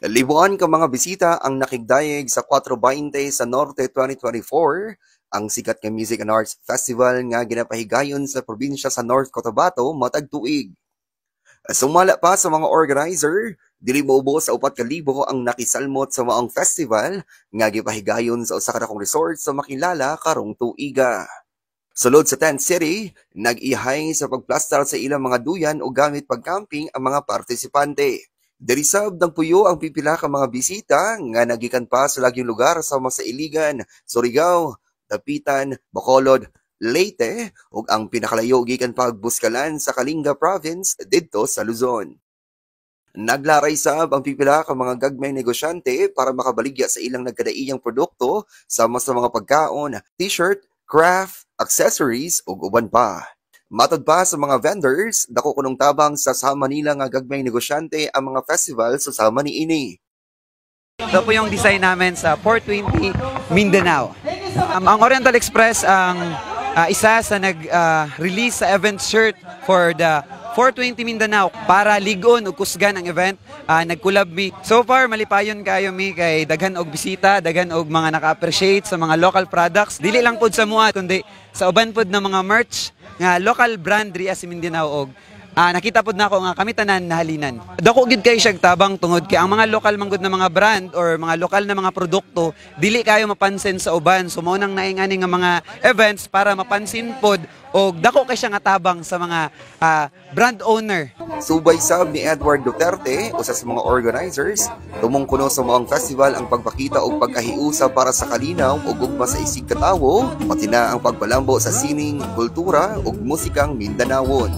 Libuan ka mga bisita ang nakigdayeg sa 420 sa Norte 2024, ang sikat nga Music and Arts Festival nga ginapahigayon sa probinsya sa North Cotabato matag tuig. Sumala pa sa mga organizer, dili maubos sa 4,000 ang nakisalmot sa maong festival nga gipahigayon sa usa ka dakong resort sa makilala karong tuiga. Sulod sa Tent City, nag-ihay sa pagplastar sa ilang mga duyan o gamit pagcamping ang mga partisipante. Derisab ng puyo ang pipila ka mga bisita nga nagikan pa sa lagyong lugar sa Iligan, Surigao, Dapitan, Bacolod, Leyte ug ang pinakalayo gikan pa Buskalan sa Kalinga Province didto sa Luzon. Naglaray sab ang pipila ka mga gagmay negosyante para makabaligya sa ilang nagkadaiyang produkto sama sa mga pagkaon, t-shirt, craft, accessories ug uban pa. Matod pa sa mga vendors, dako kunong tabang sa sama nila nga gagmay negosyante ang mga festival sa sama niini. Ito po yung design namin sa 420 Mindanao. Ang Oriental Express ang isa sa nag-release sa event shirt for the 420 Mindanao para ligon o kusgan ang event. Nag-collab mi. So far, malipayon kayo mi kay daghan og bisita, daghan og mga naka-appreciate sa mga local products. Dili lang pod sa mua, kundi sa uban pod na mga merch nga local brand riya si Mindanao og nakita pod nako nga kami tanan nahalinan. Dako gid kay siya tabang tungod kay ang mga local manggod na mga brand or mga lokal na mga produkto dili kayo mapansin sa uban. So mao nang naingani nga mga events para mapansin pod og dako kay siya nga tabang sa mga brand owner. Subay sab ni Edward Duterte, usa sa mga organizers, tumong kuno sa maong festival ang pagpakita og pagkahiusa para sa kalinaw ug ugma sa isig katawo, pati na ang pagpalambo sa sining, kultura ug musikang Mindanawon.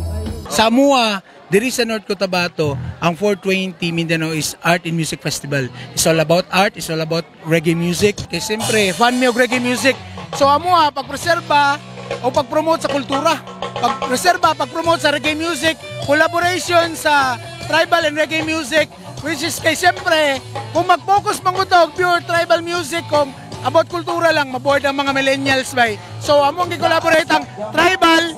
Sa MUA, diri sa North Cotabato, ang 420 Mindanao is Art and Music Festival. It's all about art, it's all about reggae music. Kasi siyempre, fan mi og reggae music. So MUA, pagpreserba o pagpromote sa kultura. Pagpreserba, pagpromote sa reggae music, collaboration sa tribal and reggae music, which is kay siyempre, kung mag-focus mangutog pure tribal music, kung about kultura lang, maboard ang mga millennials bay. So among gi-collaborate ang tribal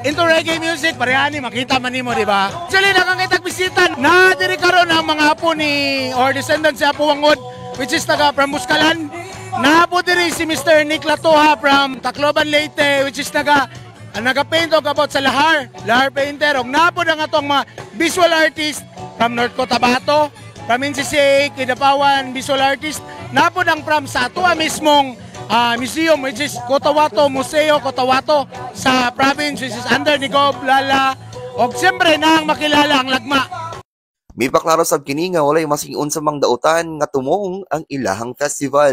into reggae music, parehani, makita man nimo, di ba? Actually, nakangitag bisita na diri karon ang mga apo ni or descendants si Apo Wangod, which is taga from Buskalan. Naapo diri si Mr. Nick Latoha from Tacloban, Leyte, which is naga-paint og about sa lahar painter. Og naapo ang atong mga visual artist from North Cotabato, from NCCA, Kidapawan, visual artist. Naapo ang from sa atua mismong museum, which is Cotabato, Museo Cotabato sa province, which is under ni Gob Lala. O siyempre na ang makilala ang lagma. May paklaro sab kini nga walay masing-on sa mga dautan nga tumong ang ilahang festival.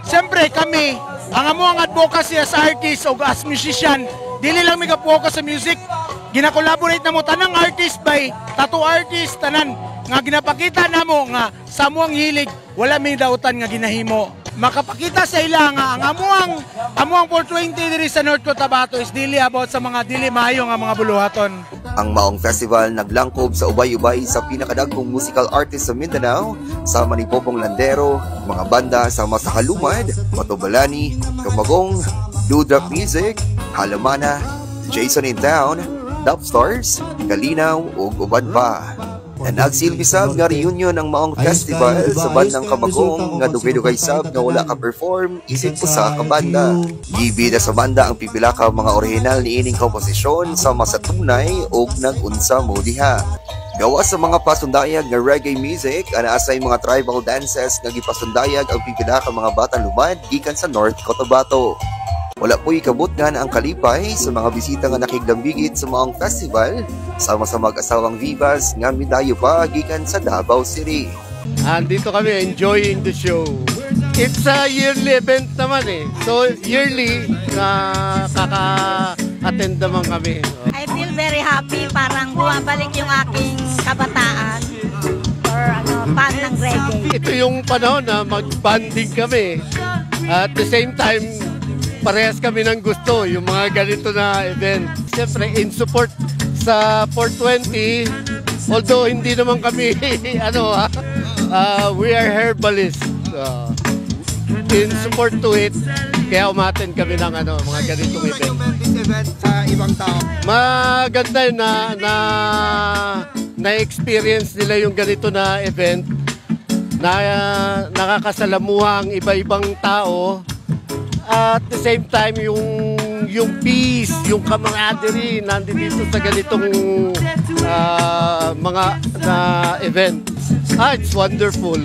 Siyempre kami, ang amuang advocacy as artist o as musician, dili lang may focus sa music. Gina-collaborate na mo tanang artist by tattoo artist, tanan nga ginapakita na mo nga sa amuang hilig, wala may dautan nga ginahimo. Makapakita sa ila nga ang amuang 420 diri sa North Cotabato is dili about sa mga dili maayo nga mga buluhaton. Ang maong festival naglangkob sa ubay-ubay sa pinakadagkong musical artist sa Mindanao, sama ni Popong Landero, mga banda sama sa Kalumad, Matobalani, Kamagong, Dudrop Music, Halamana, Jason in Town, Dubstars, Kalinaw ug uban pa. Nagsilbi sab nga reunion ng maong festival sa bandang Kamagong nga dugay-dugay sab nga wala ka perform isip usa ka banda. Gibida sa banda ang pipila ka mga orihinal niining komposisyon sama sa tunay ug nag-unsa mo diha. Gawa sa mga pasundayag nga reggae music, anaasay mga tribal dances nga gipasundayag ang pipila ka mga batang lumad gikan sa North Cotabato. Wala po'y kabutngan ang kalipay sa mga bisita nga nakiglambigit sa maong festival sama sa mag-asawang vivas nga midayo pa gikan sa Davao City. Andito kami enjoying the show. It's a yearly event naman eh. So yearly kaka-attend naman kami. I feel very happy, parang bumabalik yung aking kabataan or fan ng reggae. Ito yung panahon na mag-banding kami. At the same time, parehas kami ng gusto, yung mga ganito na event. Siyempre, in support sa 420, although hindi naman kami, we are herbalists. In support to it, kaya umaten kami ng mga ganitong event. Sa ibang tao. Maganda na na-experience nila yung ganito na event na nakakasalamuhang iba-ibang tao. At the same time, yung peace, yung camaraderie nandito sa ganitong mga event. It's wonderful.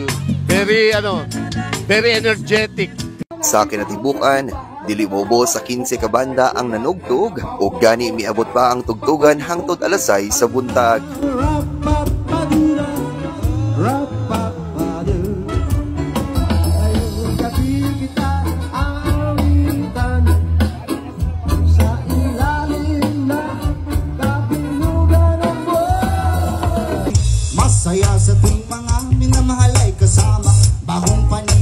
Very energetic. Sa kinatibukan, dili mobo sa 15 ka banda ang nanugtog o gani miabot pa ang tugtugan hangtod alasay sa buntag. Masaya sa tuwing mga minamahal ay kasama bagong panahon.